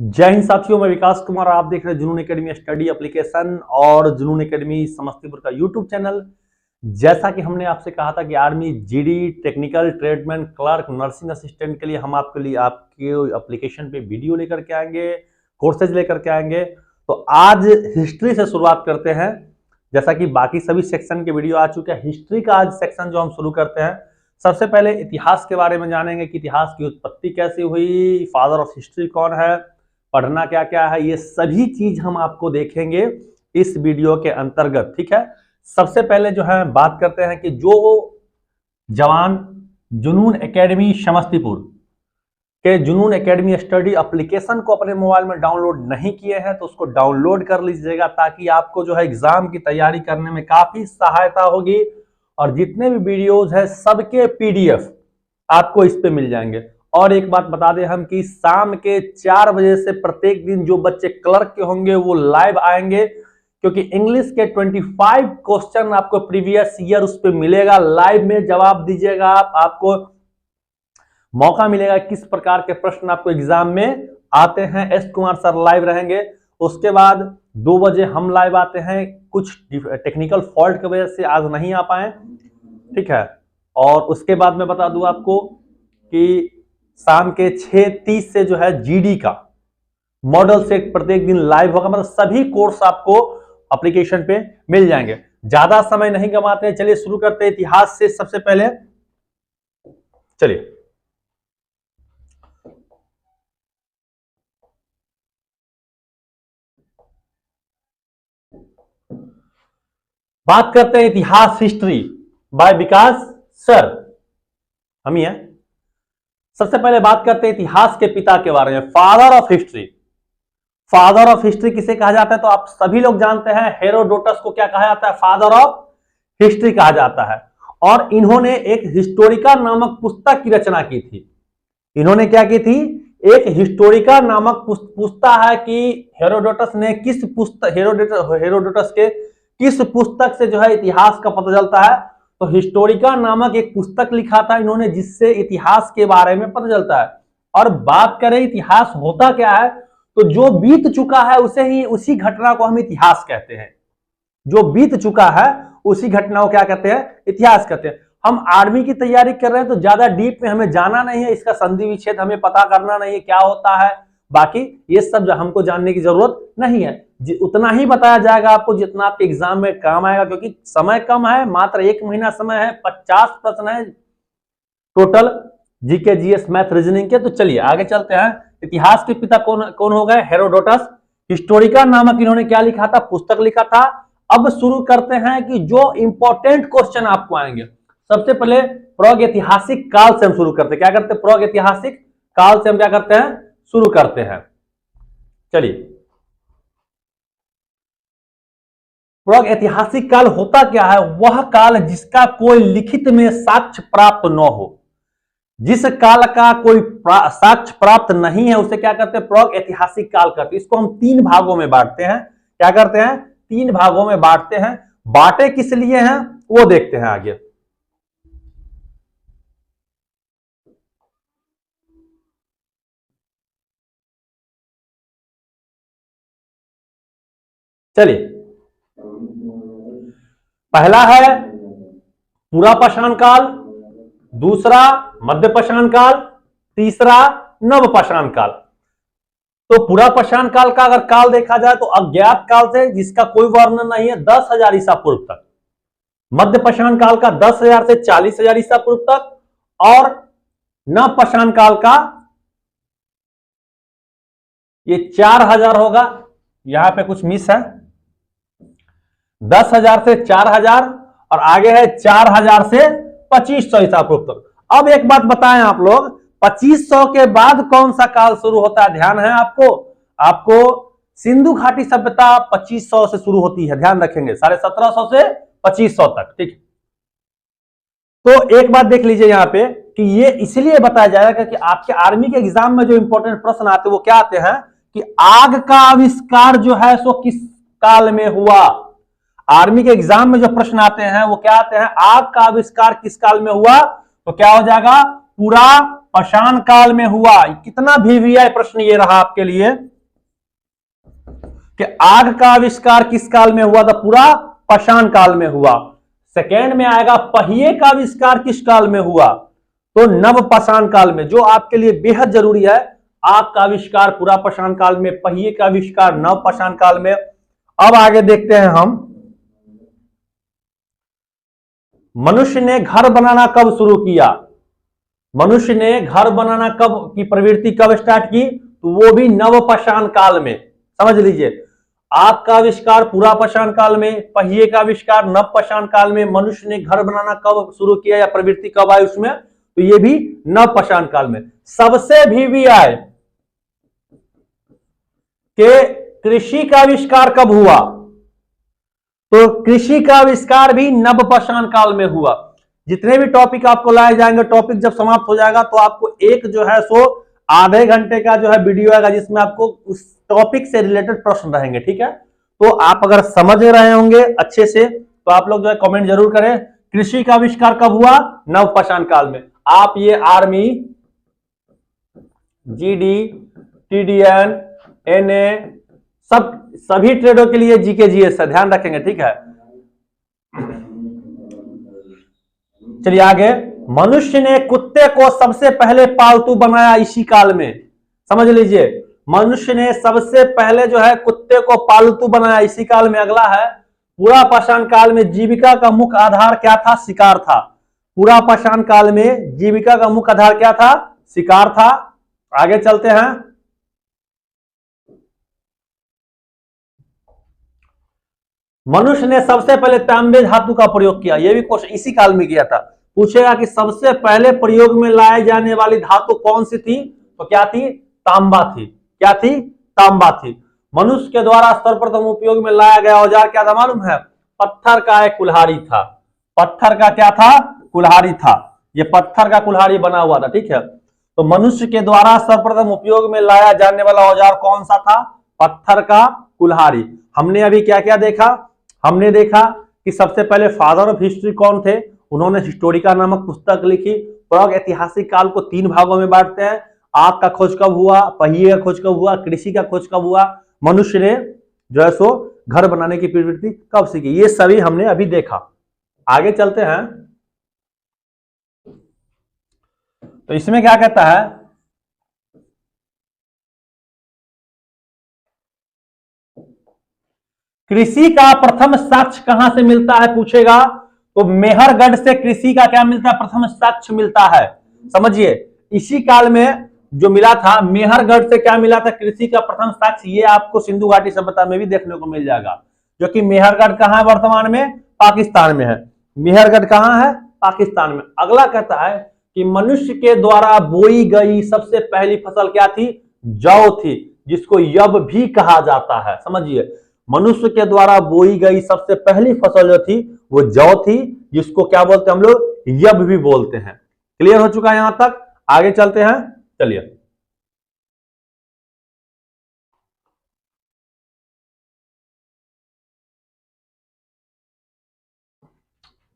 जय हिंद साथियों, मैं विकास कुमार। आप देख रहे हैं जुनून एकेडमी स्टडी एप्लीकेशन और जुनून एकेडमी समस्तीपुर का यूट्यूब चैनल। जैसा कि हमने आपसे कहा था कि army, GD, technical, tradesman, clerk, nursing assistant के लिए हम आपके लिए आपके एप्लीकेशन पे वीडियो लेकर के आएंगे, कोर्सेज लेकर के आएंगे। तो आज हिस्ट्री से शुरुआत करते हैं। जैसा कि बाकी सभी सेक्शन के वीडियो आ चुके हैं, हिस्ट्री का आज सेक्शन जो हम शुरू करते हैं। सबसे पहले इतिहास के बारे में जानेंगे कि इतिहास की उत्पत्ति कैसी हुई, फादर ऑफ हिस्ट्री कौन है, पढ़ना क्या क्या है, ये सभी चीज हम आपको देखेंगे इस वीडियो के अंतर्गत। ठीक है, सबसे पहले जो है बात करते हैं कि जो जवान जुनून एकेडमी समस्तीपुर के जुनून एकेडमी स्टडी एप्लीकेशन को अपने मोबाइल में डाउनलोड नहीं किए हैं तो उसको डाउनलोड कर लीजिएगा, ताकि आपको जो है एग्जाम की तैयारी करने में काफी सहायता होगी। और जितने भी वीडियोज है सबके पीडीएफ आपको इस पे मिल जाएंगे। और एक बात बता दें हम कि शाम के 4 बजे से प्रत्येक दिन जो बच्चे क्लर्क के होंगे वो लाइव आएंगे, क्योंकि इंग्लिश के 25 क्वेश्चन आपको प्रीवियस ईयर उस पर मिलेगा। लाइव में जवाब दीजिएगा, आपको मौका मिलेगा किस प्रकार के प्रश्न आपको एग्जाम में आते हैं। एस कुमार सर लाइव रहेंगे। उसके बाद 2 बजे हम लाइव आते हैं, कुछ टेक्निकल फॉल्ट की वजह से आज नहीं आ पाए। ठीक है, और उसके बाद मैं बता दूं आपको कि शाम के 6:30 से जो है जीडी का मॉडल सेट प्रत्येक दिन लाइव होगा। मतलब सभी कोर्स आपको एप्लीकेशन पे मिल जाएंगे। ज्यादा समय नहीं गंवाते हैं, चलिए शुरू करते हैं इतिहास से। सबसे पहले चलिए बात करते हैं इतिहास, हिस्ट्री बाय विकास सर, हम ही हैं। सबसे पहले बात करते हैं इतिहास के पिता के बारे में, father of history. Father of history किसे कहा जाता है तो आप सभी लोग जानते हैं, हेरोडोटस को क्या कहा जाता है, फादर ऑफ हिस्ट्री कहा जाता है। और इन्होंने एक हिस्टोरिका नामक पुस्तक की रचना की थी। इन्होंने क्या की थी, एक हिस्टोरिका नामक पुस्तक है कि हेरोडोटस ने किस पुस्तक, हेरोडोटस के किस पुस्तक से जो है इतिहास का पता चलता है। तो हिस्टोरिका नामक एक पुस्तक लिखा था इन्होंने, जिससे इतिहास के बारे में पता चलता है। और बात करें इतिहास होता क्या है, तो जो बीत चुका है उसी घटना को हम इतिहास कहते हैं। जो बीत चुका है उसी घटना को क्या कहते हैं, इतिहास कहते हैं। हम आर्मी की तैयारी कर रहे हैं तो ज्यादा डीप में हमें जाना नहीं है, इसका संधि विच्छेद हमें पता करना नहीं है क्या होता है। बाकी ये सब हमको जानने की जरूरत नहीं है, उतना ही बताया जाएगा आपको जितना आपके एग्जाम में काम आएगा, क्योंकि समय कम है, मात्र 1 महीना समय है, 50 प्रश्न है total GK, GS, math, reasoning के। तो चलिए आगे चलते हैं। इतिहास के पिता कौन कौन हो गए, हेरोडोटस। हिस्टोरिका नामक इन्होंने क्या लिखा था, पुस्तक लिखा था। अब शुरू करते हैं कि जो इंपॉर्टेंट क्वेश्चन आपको आएंगे। सबसे पहले प्रागैतिहासिक काल से हम शुरू करते हैं। क्या करते हैं, प्रागैतिहासिक काल से हम क्या करते हैं, शुरू करते हैं। चलिए, प्रागैतिहासिक काल होता क्या है, वह काल जिसका कोई लिखित में साक्ष्य प्राप्त न हो। जिस काल का कोई साक्ष्य प्राप्त नहीं है उसे क्या करते हैं, प्रागैतिहासिक काल करते हैं। इसको हम 3 भागों में बांटते हैं। क्या करते हैं, 3 भागों में बांटते हैं। बांटे किस लिए हैं वो देखते हैं आगे। चलिए, पहला है पुरापाषाण काल, दूसरा मध्यपाषाण काल, तीसरा नवपाषाण काल। तो पुरापाषाण काल का अगर काल देखा जाए तो अज्ञात काल से, जिसका कोई वर्णन नहीं है, 10,000 ईसा पूर्व तक। मध्यपाषाण काल का 10,000 से 40,000 ईसा पूर्व तक। और नवपाषाण काल का ये 4,000 होगा, यहां पे कुछ मिस है, 10,000 से 4,000 और आगे है 4,000 से 2,500 ईसा पूर्व तक। अब एक बात बताएं आप लोग, 2,500 के बाद कौन सा काल शुरू होता है, ध्यान है आपको सिंधु घाटी सभ्यता 2,500 से शुरू होती है, ध्यान रखेंगे, 1750 से 2,500 तक। ठीक, तो एक बात देख लीजिए यहां पे कि ये इसलिए बताया जाएगा क्योंकि आपके आर्मी के एग्जाम में जो इंपॉर्टेंट प्रश्न आते हैं वो क्या आते हैं कि आग का आविष्कार जो है सो किस काल में हुआ। आर्मी के एग्जाम में जो प्रश्न आते हैं वो क्या आते हैं, आग का आविष्कार किस काल में हुआ। तो क्या हो जाएगा, पूरा पाषाण काल में हुआ। कितना VVI प्रश्न ये रहा आपके लिए कि आग का आविष्कार किस काल में हुआ था? पूरा पाषाण काल में हुआ। सेकेंड में आएगा पहिए का आविष्कार किस काल में हुआ? तो नव पाषाण काल में, जो आपके लिए बेहद जरूरी है। आग का आविष्कार पूरा पाषाण काल में, पहिए का आविष्कार नव पाषाण काल में। अब आगे देखते हैं हम, मनुष्य ने घर बनाना कब शुरू किया? मनुष्य ने घर बनाना कब की प्रवृत्ति कब स्टार्ट की? तो वो भी नव पाषाण काल में। समझ लीजिए, आग का आविष्कार पूरा पाषाण काल में, पहिए का आविष्कार नव पाषाण काल में, मनुष्य ने घर बनाना कब शुरू किया या प्रवृत्ति कब आई उसमें? तो ये भी नव पाषाण काल में। सबसे VVI के कृषि का आविष्कार कब हुआ? तो कृषि का आविष्कार भी नव पाषाण काल में हुआ। जितने भी टॉपिक आपको लाए जाएंगे, टॉपिक जब समाप्त हो जाएगा तो आपको एक जो है सो आधे घंटे का जो है वीडियो आएगा, जिसमें आपको उस टॉपिक से रिलेटेड प्रश्न रहेंगे। ठीक है, तो आप अगर समझ रहे होंगे अच्छे से तो आप लोग जो है कमेंट जरूर करें। कृषि का आविष्कार कब हुआ? नव पाषाण काल में। आप ये आर्मी, GD, TDN, NA सभी ट्रेडों के लिए GK GS है, ध्यान रखेंगे। ठीक है, चलिए आगे। मनुष्य ने कुत्ते को सबसे पहले पालतू बनाया इसी काल में। समझ लीजिए, मनुष्य ने सबसे पहले जो है कुत्ते को पालतू बनाया इसी काल में। अगला है, पूरा पाषाण काल में जीविका का मुख्य आधार क्या था? शिकार था। पूरा पाषाण काल में जीविका का मुख्य आधार क्या था? शिकार था। आगे चलते हैं, मनुष्य ने सबसे पहले तांबे धातु का प्रयोग किया। यह भी क्वेश्चन इसी काल में किया था। पूछेगा कि सबसे पहले प्रयोग में लाई जाने वाली धातु कौन सी थी? तो क्या थी? तांबा थी। क्या थी? तांबा थी। मनुष्य के द्वारा सर्वप्रथम उपयोग में लाया गया औजार क्या था मालूम है? पत्थर का एक कुल्हाड़ी था। पत्थर का क्या था? कुल्हाड़ी था। ये पत्थर का कुल्हाड़ी बना हुआ था। ठीक है, तो मनुष्य के द्वारा सर्वप्रथम उपयोग में लाया जाने वाला औजार कौन सा था? पत्थर का कुल्हाड़ी। हमने अभी क्या क्या देखा? हमने देखा कि सबसे पहले फादर ऑफ हिस्ट्री कौन थे? उन्होंने हिस्टोरिका नामक पुस्तक लिखी। प्राग ऐतिहासिक काल को 3 भागों में बांटते हैं। आग का खोज कब हुआ? पहिए का खोज कब हुआ? कृषि का खोज कब हुआ? मनुष्य ने जो है सो घर बनाने की प्रवृत्ति कब सीखी? ये सभी हमने अभी देखा। आगे चलते हैं, तो इसमें क्या कहता है? कृषि का प्रथम साक्ष्य कहां से मिलता है पूछेगा, तो मेहरगढ़ से कृषि का क्या मिलता है? प्रथम साक्ष्य मिलता है। समझिए, इसी काल में जो मिला था, मेहरगढ़ से क्या मिला था? कृषि का प्रथम साक्ष्य। ये आपको सिंधु घाटी सभ्यता में भी देखने को मिल जाएगा, जो कि मेहरगढ़ कहां है वर्तमान में? पाकिस्तान में है। मेहरगढ़ कहां है? पाकिस्तान में। अगला कहता है कि मनुष्य के द्वारा बोई गई सबसे पहली फसल क्या थी? जौ थी, जिसको यब भी कहा जाता है। समझिए, मनुष्य के द्वारा बोई गई सबसे पहली फसल जो थी वो जौ थी, जिसको क्या बोलते हैं हम लोग? यब भी बोलते हैं। क्लियर हो चुका है यहां तक? आगे चलते हैं, चलिए।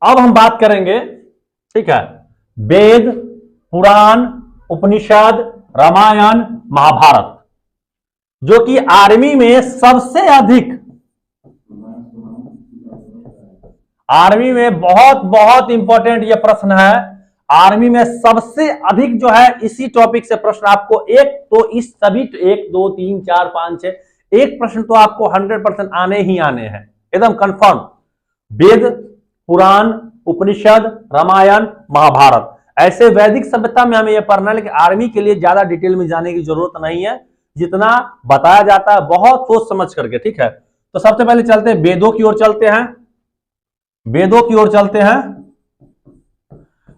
अब हम बात करेंगे, ठीक है, वेद, पुराण, उपनिषद, रामायण, महाभारत, जो कि आर्मी में सबसे अधिक, आर्मी में बहुत बहुत इंपॉर्टेंट ये प्रश्न है। आर्मी में सबसे अधिक जो है इसी टॉपिक से प्रश्न आपको, एक तो इस सभी 1 2 3 4 5 6 एक प्रश्न तो आपको 100% आने ही आने हैं, एकदम कंफर्म। वेद, पुराण, उपनिषद, रामायण, महाभारत, ऐसे वैदिक सभ्यता में हमें यह पढ़ना है, लेकिन आर्मी के लिए ज्यादा डिटेल में जाने की जरूरत नहीं है, जितना बताया जाता है बहुत सोच समझ करके। ठीक है, तो सबसे पहले चलते हैं वेदों की ओर चलते हैं। वेदों की ओर चलते हैं।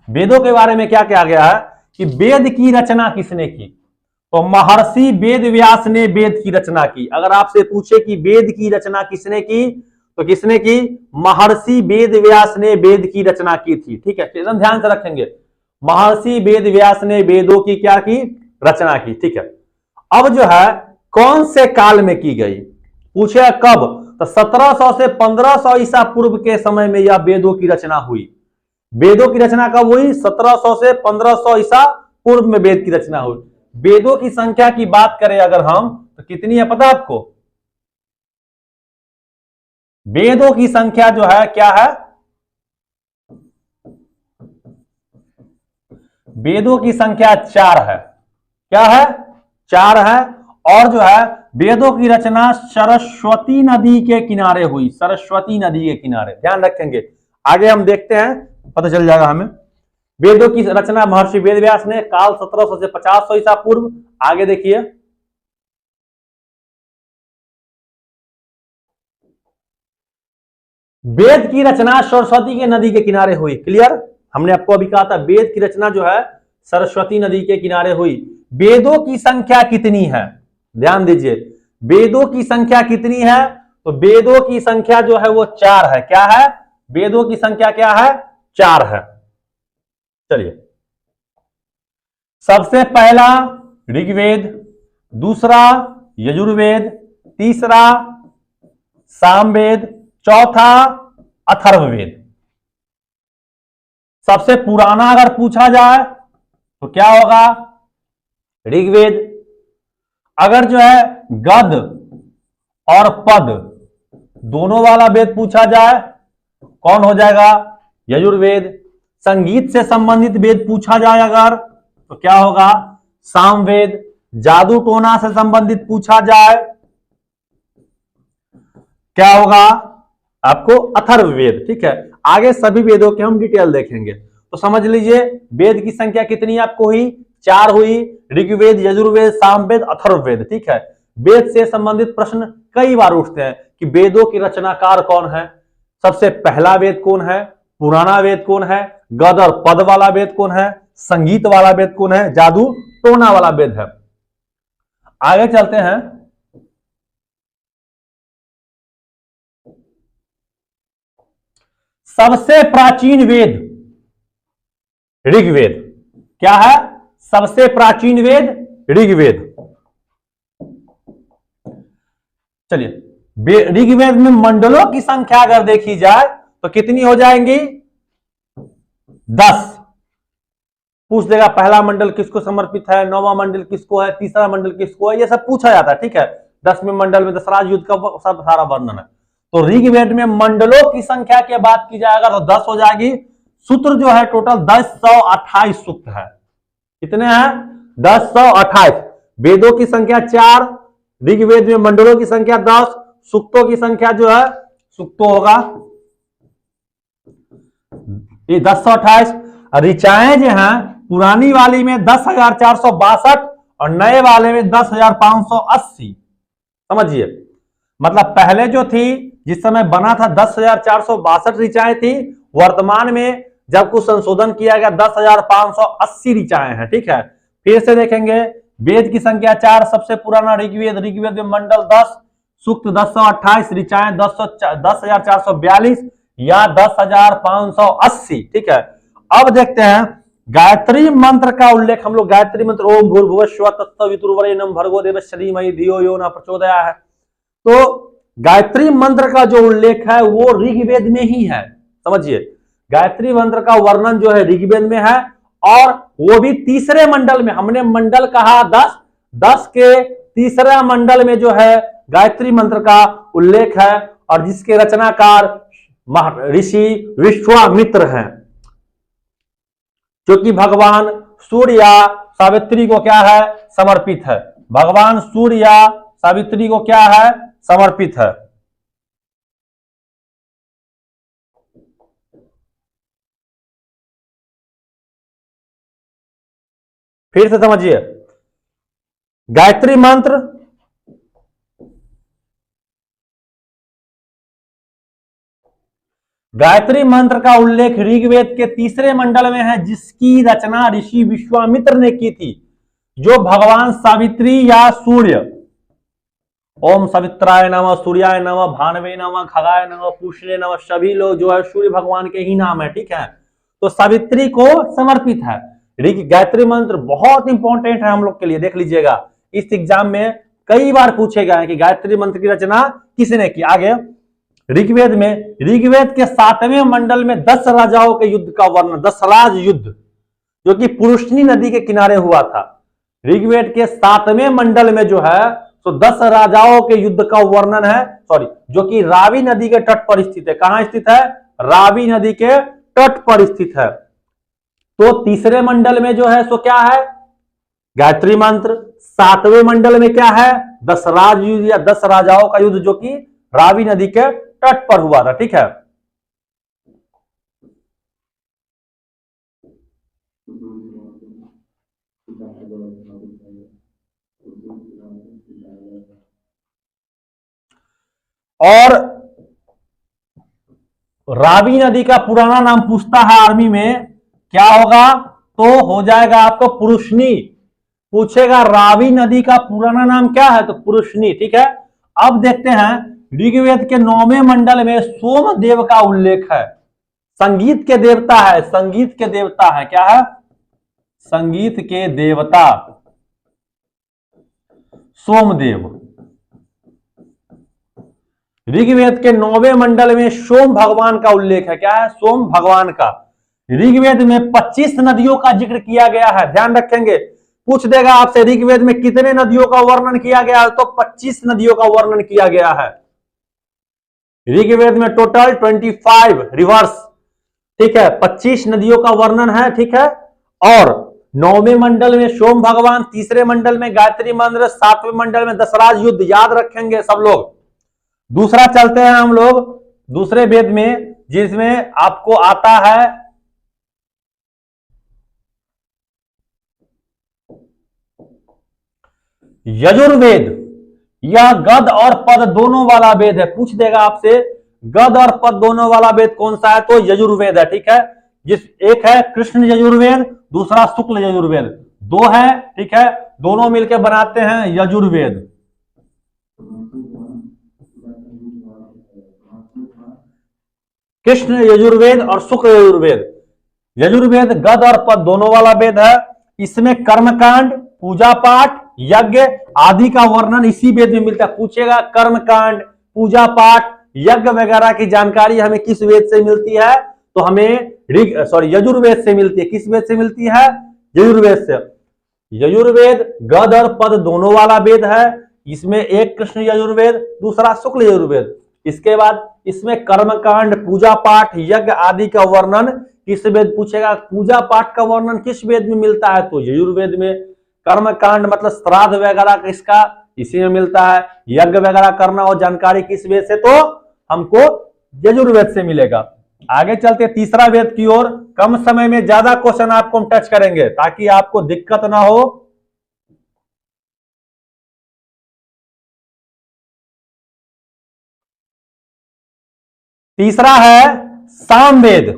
वेदों के बारे में क्या कहा गया है कि वेद की रचना किसने की? तो महर्षि वेद व्यास ने वेद की रचना की। अगर आपसे पूछे कि वेद की रचना किसने की, तो किसने की? महर्षि वेद व्यास ने वेद की रचना की थी। ठीक है, एकदम ध्यान से रखेंगे, महर्षि वेद व्यास ने वेदों की क्या की? रचना की। ठीक है, अब जो है कौन से काल में की गई? पूछे कब? तो 1700 से 1500 ईसा पूर्व के समय में यह वेदों की रचना हुई। वेदों की रचना कब हुई? 1700 से 1500 ईसा पूर्व में वेद की रचना हुई। वेदों की संख्या की बात करें अगर हम तो कितनी है पता आपको? वेदों की संख्या जो है क्या है? वेदों की संख्या 4 है। क्या है? 4 है। और जो है वेदों की रचना सरस्वती नदी के किनारे हुई। सरस्वती नदी के किनारे, ध्यान रखेंगे। आगे हम देखते हैं, पता चल जाएगा हमें। वेदों की रचना महर्षि वेदव्यास ने काल 1700 से 5000 ईसा पूर्व। आगे देखिए, वेद की रचना सरस्वती के नदी के किनारे हुई। क्लियर? हमने आपको अभी कहा था वेद की रचना जो है सरस्वती नदी के किनारे हुई। वेदों की संख्या कितनी है? ध्यान दीजिए, वेदों की संख्या कितनी है? तो वेदों की संख्या जो है वो 4 है। क्या है? वेदों की संख्या क्या है? 4 है। चलिए, सबसे पहला ऋग्वेद, दूसरा यजुर्वेद, तीसरा सामवेद, चौथा अथर्ववेद। सबसे पुराना अगर पूछा जाए तो क्या होगा? ऋग्वेद। अगर जो है गद और पद दोनों वाला वेद पूछा जाए कौन हो जाएगा? यजुर्वेद। संगीत से संबंधित वेद पूछा जाए अगर तो क्या होगा? सामवेद। जादू टोना से संबंधित पूछा जाए क्या होगा? आपको अथर्ववेद। ठीक है, आगे सभी वेदों के हम डिटेल देखेंगे। तो समझ लीजिए वेद की संख्या कितनी आपको हुई? 4 हुई। ऋग्वेद, यजुर्वेद, सामवेद, अथर्ववेद। ठीक है, वेद से संबंधित प्रश्न कई बार उठते हैं कि वेदों के रचनाकार कौन है, सबसे पहला वेद कौन है, पुराना वेद कौन है, गद और पद वाला वेद कौन है, संगीत वाला वेद कौन है, जादू टोना वाला वेद है। आगे चलते हैं। सबसे प्राचीन वेद ऋग्वेद। क्या है? सबसे प्राचीन वेद ऋग्वेद। चलिए, ऋग्वेद में मंडलों की संख्या अगर देखी जाए तो कितनी हो जाएंगी? 10। पूछ देगा पहला मंडल किसको समर्पित है, 9वां मंडल किसको है, तीसरा मंडल किसको है, ये सब पूछा जाता है। ठीक है, 10वें मंडल में दशराज युद्ध का सब सारा वर्णन है। तो ऋग्वेद में मंडलों की संख्या की बात की जाएगा तो 10 हो जाएगी। सूत्र जो है टोटल 1028 सूक्त है। कितने हैं? 1028। वेदों की संख्या 4, ऋग्वेद में मंडलों की संख्या 10, सूक्तों की संख्या जो है सूक्तों होगा ये 1028। ऋचाएं जो हैं पुरानी वाली में 10,462 और नए वाले में 10,580। समझिए, मतलब पहले जो थी जिस समय बना था 10,462 ऋचाएं थी, वर्तमान में जब कुछ संशोधन किया गया 10,580 ऋचाएं हैं। ठीक है, फिर से देखेंगे वेद की संख्या 4, सबसे पुराना ऋग्वेद, ऋग्वेद में मंडल 10, सूक्त 1028, ऋचाएं 10,442 या 10,580। ठीक है, अब देखते हैं गायत्री मंत्र का उल्लेख। हम लोग गायत्री मंत्र ओम भूर्भुवस्सुवः तत्सवितुर्वरेण्यं भर्गो देवस्य धीमहि धियो यो न प्रचोदयात् है। तो गायत्री मंत्र का जो उल्लेख है वो ऋग्वेद में ही है। समझिए, गायत्री मंत्र का वर्णन जो है ऋग्वेद में है और वो भी तीसरे मंडल में। हमने मंडल कहा 10 के तीसरा मंडल में जो है गायत्री मंत्र का उल्लेख है और जिसके रचनाकार ऋषि विश्वामित्र हैं, जो कि भगवान सूर्य या सावित्री को क्या है? समर्पित है। भगवान सूर्य या सावित्री को क्या है? समर्पित है। फिर से समझिए, गायत्री मंत्र का उल्लेख ऋग्वेद के तीसरे मंडल में है, जिसकी रचना ऋषि विश्वामित्र ने की थी, जो भगवान सावित्री या सूर्य, ओम सवित्राय नमः, सूर्याय नमः, भानवे नमः, खगाय नमः, पूषणे नमः, सभी लोग जो है सूर्य भगवान के ही नाम है। ठीक है, तो सावित्री को समर्पित है। गायत्री मंत्र बहुत इंपॉर्टेंट है हम लोग के लिए, देख लीजिएगा इस एग्जाम में कई बार पूछे गए हैं कि गायत्री मंत्र की रचना किसने की। आगे ऋग्वेद में, ऋग्वेद के 7वें मंडल में 10 राजाओं के युद्ध का वर्णन, 10 राज युद्ध, जो कि पुरुषनी नदी के किनारे हुआ था। ऋग्वेद के 7वें मंडल में जो है तो 10 राजाओं के युद्ध का वर्णन है, सॉरी, जो कि रावी नदी के तट पर स्थित है। कहां स्थित है? रावी नदी के तट पर स्थित है। तो तीसरे मंडल में जो है सो क्या है? गायत्री मंत्र। 7वें मंडल में क्या है? 10 राज युद्ध या 10 राजाओं का युद्ध, जो कि रावी नदी के तट पर हुआ था। ठीक है, और रावी नदी का पुराना नाम पूछता है आर्मी में, क्या होगा? तो हो जाएगा आपको पुरुषनी। पूछेगा रावी नदी का पुराना नाम क्या है, तो पुरुषनी। ठीक है, अब देखते हैं ऋग्वेद के 9वें मंडल में सोमदेव का उल्लेख है। संगीत के देवता है, संगीत के देवता है। क्या है? संगीत के देवता सोमदेव। ऋग्वेद के 9वें मंडल में सोम भगवान का उल्लेख है। क्या है? सोम भगवान का। ऋग्वेद में 25 नदियों का जिक्र किया गया है। ध्यान रखेंगे, पूछ देगा आपसे ऋग्वेद में कितने नदियों का वर्णन किया गया है, तो 25 नदियों का वर्णन किया गया है। ऋग्वेद में टोटल 25 रिवर्स। ठीक है, 25 नदियों का वर्णन है। ठीक है, और 9वें मंडल में सोम भगवान, तीसरे मंडल में गायत्री मंत्र, 7वें मंडल में दशराज युद्ध। याद रखेंगे सब लोग। दूसरा चलते हैं हम लोग दूसरे वेद में, जिसमें आपको आता है यजुर्वेद। यह गद और पद दोनों वाला वेद है। पूछ देगा आपसे गद और पद दोनों वाला वेद कौन सा है, तो यजुर्वेद है। ठीक है, जिस एक है कृष्ण यजुर्वेद, दूसरा शुक्ल यजुर्वेद, दो है। ठीक है, दोनों मिलकर बनाते हैं यजुर्वेद। कृष्ण यजुर्वेद और शुक्ल यजुर्वेद। यजुर्वेद गद और पद दोनों वाला वेद है। इसमें कर्मकांड, पूजा पाठ, यज्ञ आदि का वर्णन इसी वेद में मिलता है। पूछेगा कर्मकांड, पूजा पाठ, यज्ञ वगैरह की जानकारी हमें किस वेद से मिलती है, तो हमें यजुर्वेद से मिलती है। किस वेद से मिलती है? यजुर्वेद से। यजुर्वेद गद और पद दोनों वाला वेद है। इसमें एक कृष्ण यजुर्वेद, दूसरा शुक्ल यजुर्वेद। इसके बाद इसमें कर्मकांड, पूजा पाठ, यज्ञ आदि का वर्णन किस वेद? पूछेगा पूजा पाठ का वर्णन किस वेद में मिलता है, तो यजुर्वेद में। कर्मकांड मतलब श्राद्ध वगैरह किसका? इसी में मिलता है। यज्ञ वगैरह करना और जानकारी किस वेद से? तो हमको यजुर्वेद से मिलेगा। आगे चलते तीसरा वेद की ओर। कम समय में ज्यादा क्वेश्चन आपको हम टच करेंगे ताकि आपको दिक्कत ना हो। तीसरा है सामवेद।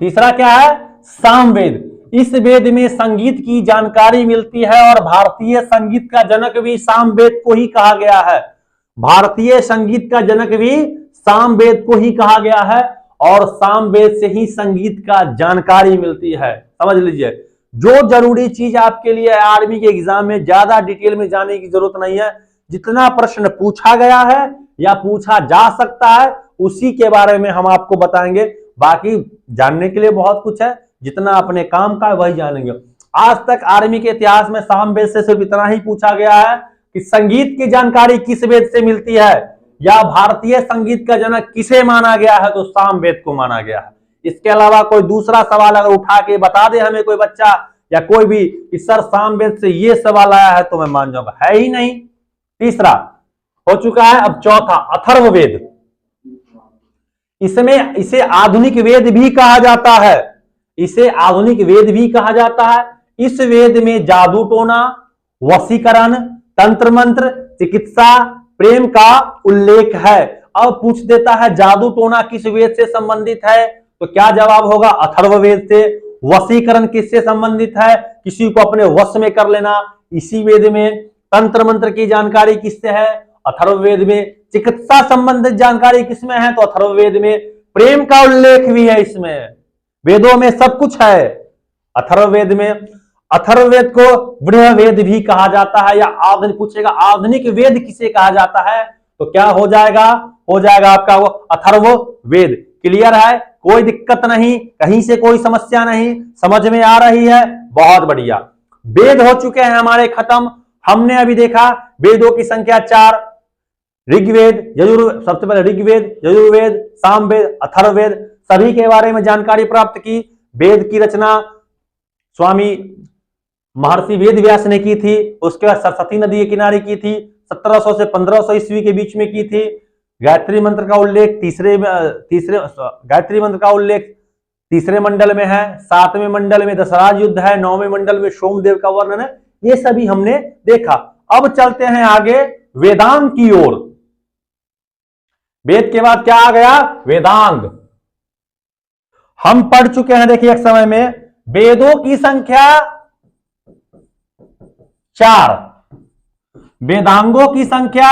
तीसरा क्या है? सामवेद। इस वेद में संगीत की जानकारी मिलती है और भारतीय संगीत का जनक भी सामवेद को ही कहा गया है। भारतीय संगीत का जनक भी सामवेद को ही कहा गया है और सामवेद से ही संगीत का जानकारी मिलती है। समझ लीजिए, जो जरूरी चीज आपके लिए आर्मी के एग्जाम में ज्यादा डिटेल में जाने की जरूरत नहीं है। जितना प्रश्न पूछा गया है या पूछा जा सकता है उसी के बारे में हम आपको बताएंगे। बाकी जानने के लिए बहुत कुछ है, जितना अपने काम का है वही जानेंगे। आज तक आर्मी के इतिहास में सामवेद से सिर्फ इतना ही पूछा गया है कि संगीत की जानकारी किस वेद से मिलती है या भारतीय संगीत का जनक किसे माना गया है, तो सामवेद को माना गया है। इसके अलावा कोई दूसरा सवाल अगर उठा के बता दे हमें कोई बच्चा या कोई भी कि सर सामवेद से ये सवाल आया है, तो मैं मान जाऊंगा, है ही नहीं। तीसरा हो चुका है। अब चौथा अथर्ववेद। इसमें इसे आधुनिक वेद भी कहा जाता है। इसे आधुनिक वेद भी कहा जाता है। इस वेद में जादू टोना, वशीकरण, तंत्र मंत्र, चिकित्सा, प्रेम का उल्लेख है। अब पूछ देता है जादू टोना किस वेद से संबंधित है, तो क्या जवाब होगा? अथर्ववेद से। वशीकरण किससे संबंधित है? किसी को अपने वश में कर लेना, इसी वेद में। तंत्र मंत्र की जानकारी किससे है? अथर्ववेद में। चिकित्सा संबंधित जानकारी किसमें है? तो अथर्ववेद में। प्रेम का उल्लेख भी है इसमें। वेदों में सब कुछ है अथर्ववेद में। अथर्ववेद को वृहवेद भी कहा जाता है या आधुनिक, पूछेगा आधुनिक वेद किसे कहा जाता है, तो क्या हो जाएगा? हो जाएगा आपका वो अथर्ववेद। क्लियर है, कोई दिक्कत नहीं, कहीं से कोई समस्या नहीं, समझ में आ रही है, बहुत बढ़िया। वेद हो चुके हैं हमारे खत्म। हमने अभी देखा वेदों की संख्या 4, ऋग्वेद, यजुर्वेद, सबसे पहले ऋग्वेद, यजुर्वेद, सामवेद, अथर्ववेद, सभी के बारे में जानकारी प्राप्त की। वेद की रचना स्वामी महर्षि वेद व्यास ने की थी, उसके बाद सरस्वती नदी के किनारे की थी, 1700 से 1500 ईस्वी के बीच में की थी। गायत्री मंत्र का उल्लेख गायत्री मंत्र का उल्लेख तीसरे मंडल में है, 7वें मंडल में दशराज युद्ध है, 9वें मंडल में सोमदेव का वर्णन है। ये सभी हमने देखा। अब चलते हैं आगे वेदांग की ओर। वेद के बाद क्या आ गया? वेदांग। हम पढ़ चुके हैं, देखिए एक समय में वेदों की संख्या 4, वेदांगों की संख्या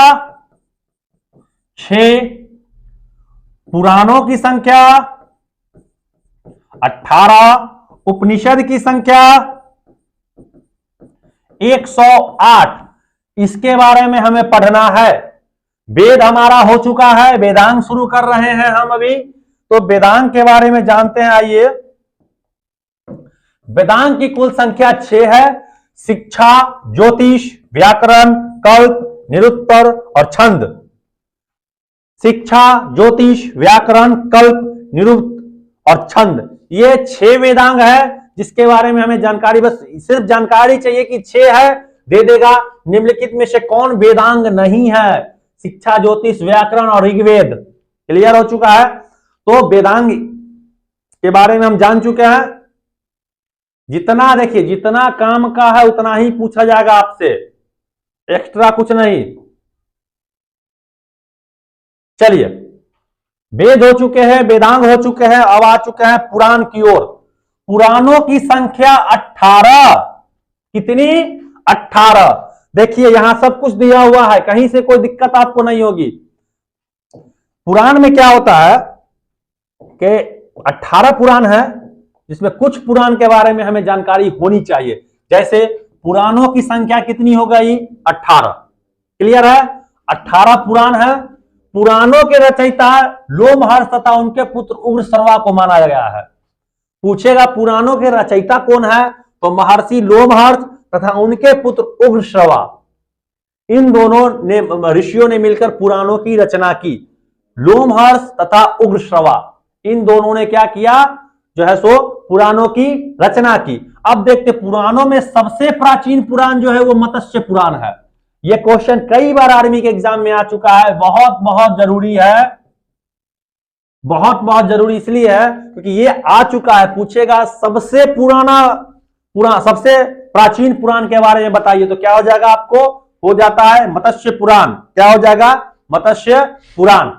6, पुराणों की संख्या 18, उपनिषद की संख्या 108। इसके बारे में हमें पढ़ना है। वेद हमारा हो चुका है, वेदांग शुरू कर रहे हैं हम अभी, तो वेदांग के बारे में जानते हैं। आइए, वेदांग की कुल संख्या 6 है। शिक्षा, ज्योतिष, व्याकरण, कल्प, निरुत्तर और छंद। शिक्षा, ज्योतिष, व्याकरण, कल्प, निरुक्त और छंद, ये 6 वेदांग है जिसके बारे में हमें जानकारी, बस सिर्फ जानकारी चाहिए कि 6 है, दे देगा। निम्नलिखित में से कौन वेदांग नहीं है? शिक्षा, ज्योतिष, व्याकरण और ऋग्वेद। क्लियर हो चुका है। तो वेदांग के बारे में हम जान चुके हैं। जितना देखिए, जितना काम का है उतना ही पूछा जाएगा आपसे, एक्स्ट्रा कुछ नहीं। चलिए, वेद हो चुके हैं, वेदांग हो चुके हैं, अब आ चुके हैं पुराण की ओर। पुराणों की संख्या 18। कितनी? 18। देखिए यहां सब कुछ दिया हुआ है, कहीं से कोई दिक्कत आपको नहीं होगी। पुराण में क्या होता है कि 18 पुराण है, जिसमें कुछ पुराण के बारे में हमें जानकारी होनी चाहिए। जैसे पुराणों की संख्या कितनी हो गई? 18। क्लियर है? 18 पुराण है। पुराणों के रचयिता लोमहर्ष तथा उनके पुत्र उग्रश्रवा को माना गया है। पूछेगा पुराणों के रचयिता कौन है, तो महर्षि लोमहर्ष तथा उनके पुत्र उग्रश्रवा, इन दोनों ने, ऋषियों ने मिलकर पुराणों की रचना की। लोमहर्ष तथा उग्रश्रवा, इन दोनों ने क्या किया, जो है सो पुराणों की रचना की। अब देखते पुराणों में सबसे प्राचीन पुराण जो है वो मत्स्य पुराण है। यह क्वेश्चन कई बार आर्मी के एग्जाम में आ चुका है। बहुत बहुत जरूरी है, बहुत बहुत जरूरी इसलिए है क्योंकि ये आ चुका है। पूछेगा सबसे सबसे प्राचीन पुराण के बारे में बताइए, तो क्या हो जाएगा? आपको हो जाता है मत्स्य पुराण। क्या हो जाएगा? मत्स्य पुराण।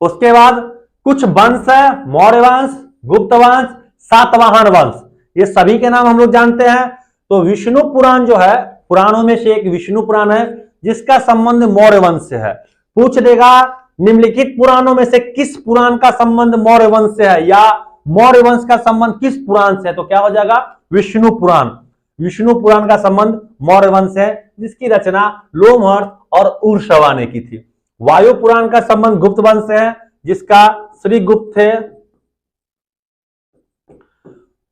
उसके बाद कुछ वंश है, मौर्य वंश, गुप्त वंश, सातवाहन वंश, ये सभी के नाम हम लोग जानते हैं। तो विष्णु पुराण जो है, पुराणों में से एक विष्णु पुराण है जिसका संबंध मौर्य वंश से है। पूछ देगा निम्नलिखित पुराणों में से किस पुराण का संबंध मौर्य वंश से है, या मौर्य वंश का संबंध किस पुराण से है, तो क्या हो जाएगा? विष्णु पुराण। विष्णु पुराण का संबंध मौर्य वंश है, जिसकी रचना लोमहर्ष और उग्रश्रवा ने की थी। वायु पुराण का संबंध गुप्त वंश से है, जिसका श्री गुप्त थे,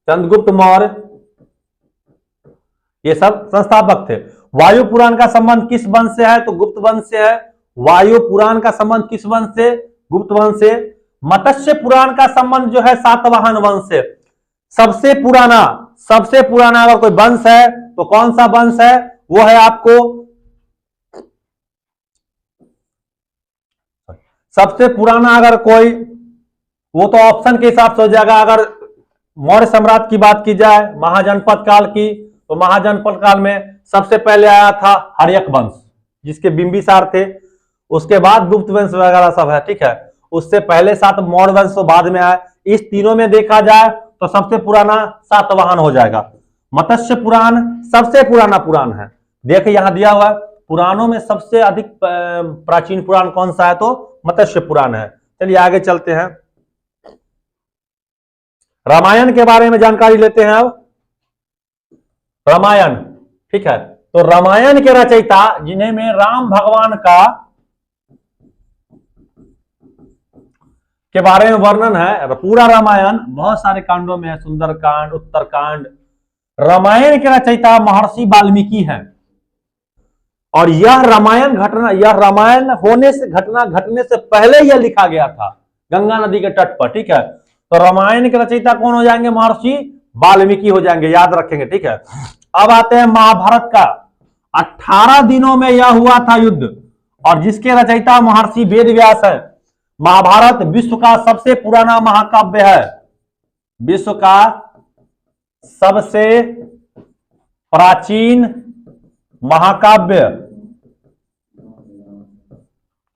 चंद्रगुप्त मौर्य, ये सब संस्थापक थे। वायु पुराण का संबंध किस वंश से है, तो गुप्त वंश से है। वायु पुराण का संबंध किस वंश से? गुप्त वंश से। मत्स्य पुराण का संबंध जो है सातवाहन वंश से। सबसे पुराना अगर कोई वंश है तो कौन सा वंश है? वो है आपको सबसे पुराना अगर कोई, वो तो ऑप्शन के हिसाब से हो जाएगा। अगर मौर्य सम्राट की बात की जाए, महाजनपद काल की, तो महाजनपद काल में सबसे पहले आया था हर्यक वंश, जिसके बिंबिसार थे। उसके बाद गुप्त वंश वगैरह सब है, ठीक है। उससे पहले 7 मौर्य वंश तो बाद में आए। इस तीनों में देखा जाए तो सबसे पुराना सातवाहन हो जाएगा। मत्स्य पुराण सबसे पुराना पुराण है। देखिए यहां दिया हुआ है पुराणों में सबसे अधिक प्राचीन पुराण कौन सा है, तो मत्स्य पुराण है। चलिए आगे चलते हैं, रामायण के बारे में जानकारी लेते हैं। अब रामायण, ठीक है। तो रामायण के रचयिता जिन्हें में राम भगवान का के बारे में वर्णन है। पूरा रामायण बहुत सारे कांडों में है, सुंदरकांड, उत्तरकांड। रामायण के रचयिता महर्षि वाल्मीकि हैं और यह रामायण घटना घटने से पहले यह लिखा गया था गंगा नदी के तट पर, ठीक है। तो रामायण के रचयिता कौन हो जाएंगे? महर्षि वाल्मीकि हो जाएंगे, याद रखेंगे, ठीक है। अब आते हैं महाभारत का। 18 दिनों में यह हुआ था युद्ध और जिसके रचयिता महर्षि वेदव्यास है। महाभारत विश्व का सबसे पुराना महाकाव्य है, विश्व का सबसे प्राचीन महाकाव्य।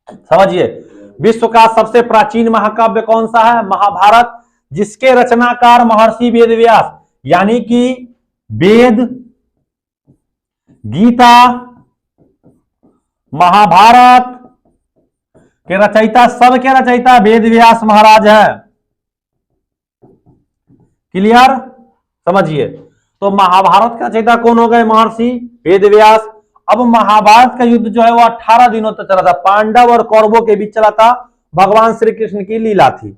समझिए, विश्व का सबसे प्राचीन महाकाव्य कौन सा है? महाभारत, जिसके रचनाकार महर्षि वेदव्यास, यानी कि वेद, गीता, महाभारत के रचयिता, सब के रचयिता वेदव्यास महाराज है। क्लियर? समझिए, तो महाभारत का रचयिता कौन हो गए? महर्षि वेदव्यास। अब महाभारत का युद्ध जो है वो 18 दिनों तक चला था, पांडव और कौरवों के बीच चला था, भगवान श्री कृष्ण की लीला थी।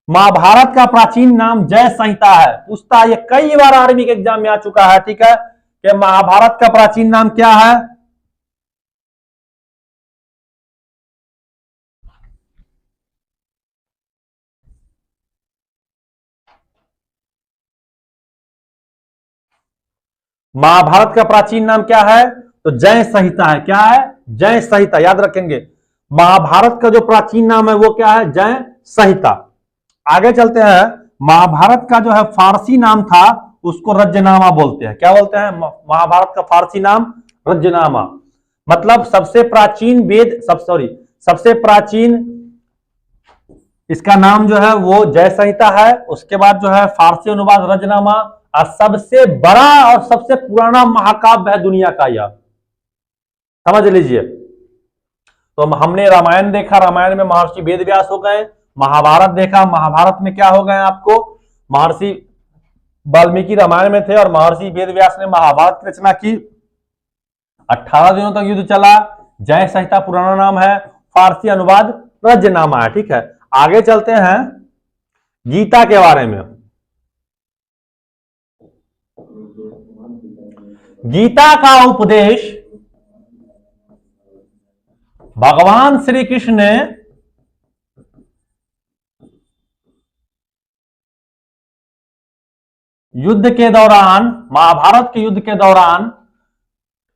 महाभारत का प्राचीन नाम जय संहिता है। पूछता है, ये कई बार आर्मी के एग्जाम में आ चुका है, ठीक है, कि महाभारत का प्राचीन नाम क्या है? महाभारत का प्राचीन नाम क्या है? तो जय संहिता है। क्या है? जय संहिता, याद रखेंगे। महाभारत का जो प्राचीन नाम है वो क्या है? जय संहिता। आगे चलते हैं। महाभारत का जो है फारसी नाम था, उसको रज्जनामा बोलते हैं। क्या बोलते हैं? महाभारत का फारसी नाम रज्जनामा, मतलब सबसे प्राचीन वेद, सबसे प्राचीन, इसका नाम जो है वो जय संहिता है। उसके बाद जो है फारसी अनुवाद रज्जनामा, और सबसे बड़ा और सबसे पुराना महाकाव्य है दुनिया का यह, समझ लीजिए। तो हमने रामायण देखा, रामायण में महर्षि वेदव्यास हो गए। महाभारत देखा, महाभारत में क्या हो गए आपको? महर्षि वाल्मीकि रामायण में थे और महर्षि वेदव्यास ने महाभारत की रचना की। 18 दिनों तक युद्ध चला। जय संहिता पुराना नाम है, फारसी अनुवाद रज्जनामा है, ठीक है। आगे चलते हैं गीता के बारे में। गीता का उपदेश भगवान श्री कृष्ण ने युद्ध के दौरान, महाभारत के युद्ध के दौरान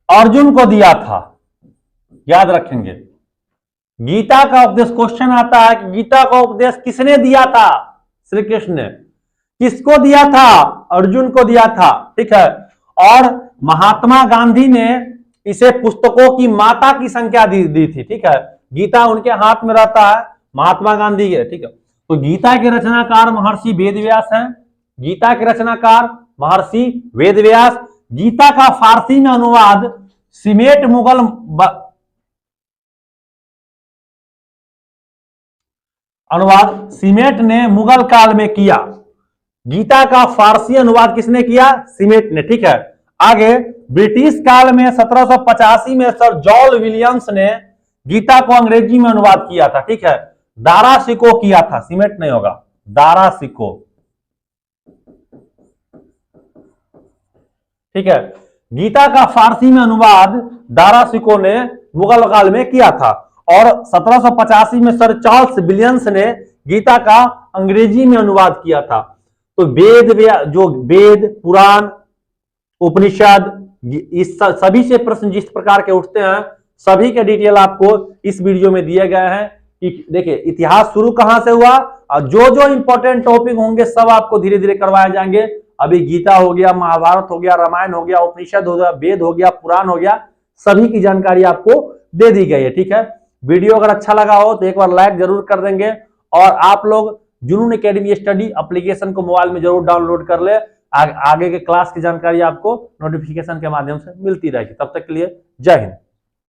अर्जुन को दिया था, याद रखेंगे। गीता का उपदेश, क्वेश्चन आता है कि गीता का उपदेश किसने दिया था? श्री कृष्ण ने। किसको दिया था? अर्जुन को दिया था, ठीक है। और महात्मा गांधी ने इसे पुस्तकों की माता की संख्या दी थी, ठीक है। गीता उनके हाथ में रहता है, महात्मा गांधी के, ठीक है। तो गीता के रचनाकार महर्षि वेदव्यास हैं। गीता के रचनाकार महर्षि वेदव्यास। गीता का फारसी में अनुवाद सीमेट ने मुगल काल में किया। गीता का फारसी अनुवाद किसने किया? सीमेट ने, ठीक है। आगे ब्रिटिश काल में 1785 में सर जॉन विलियम्स ने गीता को अंग्रेजी में अनुवाद किया था, ठीक है। दारा शिको किया था, सीमेट नहीं होगा, दारा शिको, ठीक है। गीता का फारसी में अनुवाद दारा शिको ने मुगल काल में किया था और 1785 में सर चार्ल्स विलियम्स ने गीता का अंग्रेजी में अनुवाद किया था। तो वेद, पुराण, उपनिषद, इस सभी से प्रश्न जिस प्रकार के उठते हैं, सभी के डिटेल आपको इस वीडियो में दिए गए हैं। कि देखिए इतिहास शुरू कहां से हुआ और जो जो इंपॉर्टेंट टॉपिक होंगे सब आपको धीरे धीरे करवाए जाएंगे। अभी गीता हो गया, महाभारत हो गया, रामायण हो गया, उपनिषद हो गया, वेद हो गया, पुराण हो गया, सभी की जानकारी आपको दे दी गई है, ठीक है। वीडियो अगर अच्छा लगा हो तो एक बार लाइक जरूर कर देंगे और आप लोग जुनून एकेडमी स्टडी एप्लीकेशन को मोबाइल में जरूर डाउनलोड कर ले। आगे के क्लास की जानकारी आपको नोटिफिकेशन के माध्यम से मिलती रहेगी। तब तक के लिए जय हिंद।